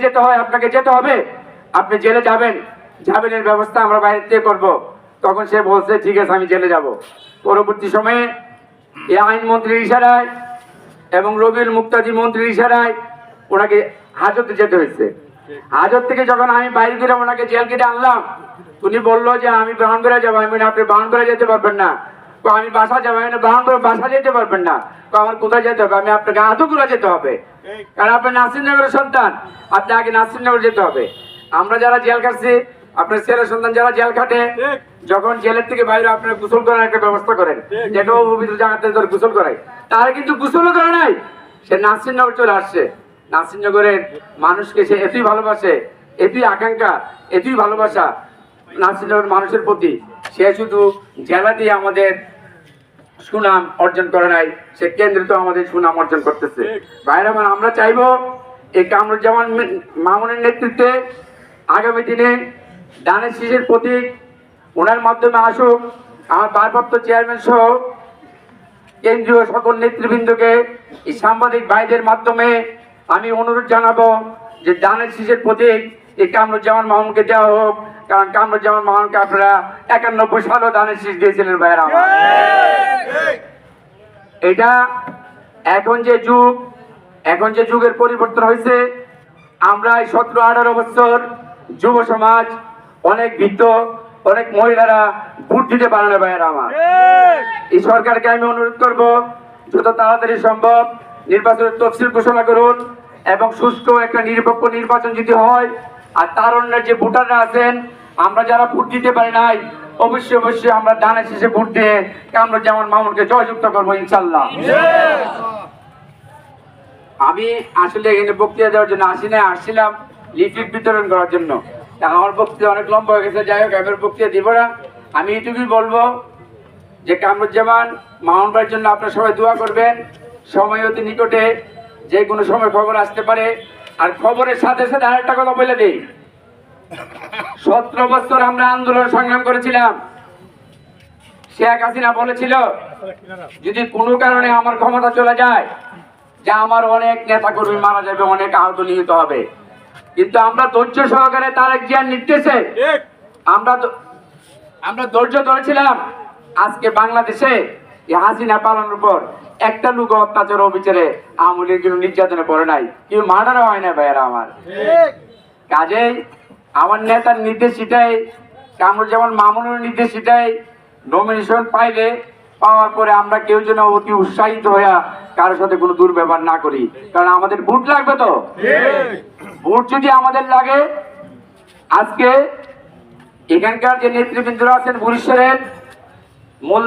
যেতে হয় আপনাকে যেতে হবে, আপনি জেলে যাবেন, যাবেনের ব্যবস্থা আমরা বাইরে থেকে করবো। তখন সে বলছে ঠিক আছে আমি জেলে যাব। পরবর্তী সময়ে এই আইনমন্ত্রীর ইশারায় এবং রবিউল মুক্তাদি মন্ত্রীর ইশারায় ওনাকে হাজতে যেতে হয়েছে। হাজত থেকে যখন আমি বাইরে করে ওনাকে জেল কেটে আনলাম, উনি বললো যে আমি ব্রাহ্মণবাড়িয়া যাবো। আমি আপনি ব্রাহ্মণবাড়িয়া যেতে পারবেন না। আমি বাসা যাবো। আমি ব্রাহ্মণবাড়িয়া বাসা যেতে পারবেন না। আমার কোথায় যেতে হবে? আমি আপনাকে আতগুলা যেতে হবে, কারণ আপনি নাসিরনগরের সন্তান, আপনি আগে নাসিরনগর যেতে হবে। আমরা যারা জেল কাটছি, আপনার ছেলের সন্তান যারা জেল কাটে, যখন জেলের থেকে বাইরে আপনারা গোসল করার একটা ব্যবস্থা করেন, যেটাও পবিত্র জায়গাতে গোসল করায়, তারা কিন্তু গোসলও করে নাই, সে নাসিরনগর চলে আসছে। নাসিরনগরের মানুষকে সে এতই ভালোবাসে, এতই আকাঙ্ক্ষা, এতই ভালোবাসা নাসিরনগরের মানুষের প্রতি, সে শুধু জেলা দিয়ে আমাদের সুনাম অর্জন করে নাই, সে কেন্দ্রিত আমাদের সুনাম অর্জন করতেছে। ভাইরা আমার, আমরা চাইবো এই কামরুজ্জামান মামুনের নেতৃত্বে আগামী দিনে দানের শীষের প্রতীক ওনার মাধ্যমে আসুক। আমার ভারপ্রাপ্ত চেয়ারম্যান সহ কেন্দ্রীয় সকল নেতৃবৃন্দকে এই সাংবাদিক ভাইদের মাধ্যমে আমি অনুরোধ জানাবো যে দানের শীষের প্রতীক এই কামরুজ্জামান মামুনকে দেওয়া হোক, কারণ কামরুজ্জামান মামুনকে আপনারা 91 সালেও দানের শীষ দিয়েছিলেন। ভাইরা আমার, এটা এখন যে যুগের পরিবর্তন হয়েছে, আমরা 17-18 বছর যুব সমাজ, অনেক বৃদ্ধ, অনেক মহিলারা ভোট দিতে পারে না। ভাইয়েরা আমার, এই সরকারকে আমি অনুরোধ করব যত তাড়াতাড়ি সম্ভব নির্বাচনের তফসিল ঘোষণা করুন এবং সুষ্ঠু একটা নিরপেক্ষ নির্বাচন যদি হয়। আর তার অন্যের যে ভোটাররা আছেন, আমরা যারা ভোট দিতে পারি নাই, অবশ্যই আমরা দানের শেষে ভোট দিয়ে কামরুজ্জামান মামুনকে জয়যুক্ত করবো ইনশাল্লাহ। আমি আসলে এখানে বক্তৃতা দেওয়ার জন্য আসছিলাম লিফলেট বিতরণ করার জন্য। আমার বক্তৃতা অনেক লম্বা হয়ে গেছে, যাই হোক আমি বক্তৃতা দিব না। আমি এটুকুই বলবো যে কামরুজ্জামান মামুন ভাইয়ের জন্য আপনারা সবাই দোয়া করবেন। সময় অতি নিকটে, যে কোনো সময় খবর আসতে পারে। আর খবরের সাথে সাথে আরেকটা কথা বলে দিই, 17 বছর আমরা আন্দোলন সংগ্রাম করেছিলাম। শেখ হাসিনা বলেছিল যদি কোনো কারণে আমার ক্ষমতা চলে যায়, যে আমার অনেক নেতা কর্মী মারা যাবে, অনেক আহত নিহত হবে, কিন্তু আমরা ধৈর্য সহকারে তারেক জিয়ার নির্দেশে আমরা ধৈর্য ধরেছিলাম। আজকে বাংলাদেশে হাসিনা পালানোর পর একটা লোক অত্যাচার অবিচারে আওয়ামী লীগের নির্যাতনে পড়ে নাই, কেউ মার্ডারও হয় না। ভাইয়েরা আমার, কাজেই আমার নেতার নির্দেশ এটাই, কামরুজ্জামান মামুনের নির্দেশ এটাই, নমিনেশন পাওয়ার পরে আমরা কেউ যেন অতি উৎসাহিত হইয়া কারোর সাথে কোনো দুর্ব্যবহার না করি, কারণ আমাদের ভোট লাগবে। তো ভোট যদি আমাদের লাগে, আজকে এখানকার যে নেতৃবৃন্দরা আছেন বরিশালের মূল